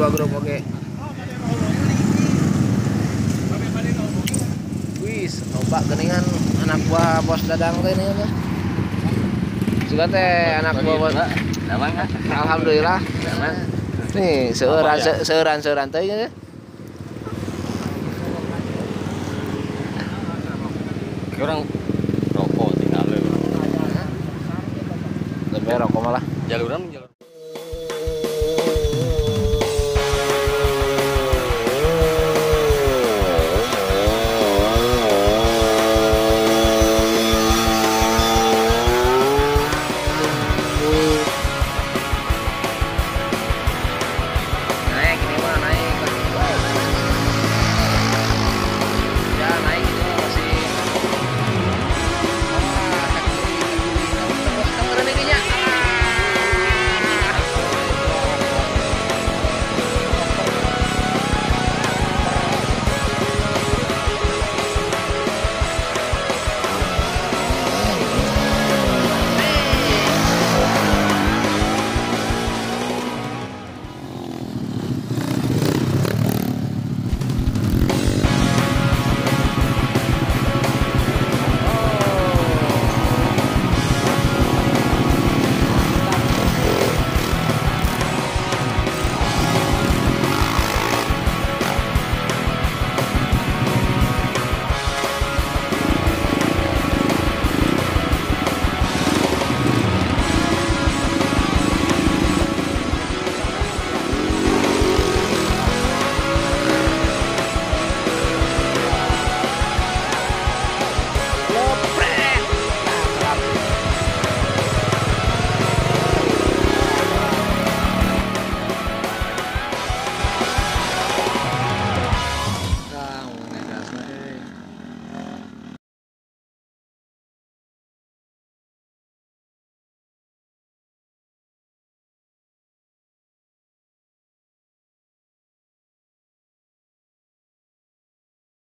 dua grup oke. Wis, loba geningan anak buah bos Dadang teh ini mah. Juga teh anak buah bos. Alhamdulillah. Nih, seueuran teh ya. Orang rokok tinggal. Lebih rokok malah. Jaluran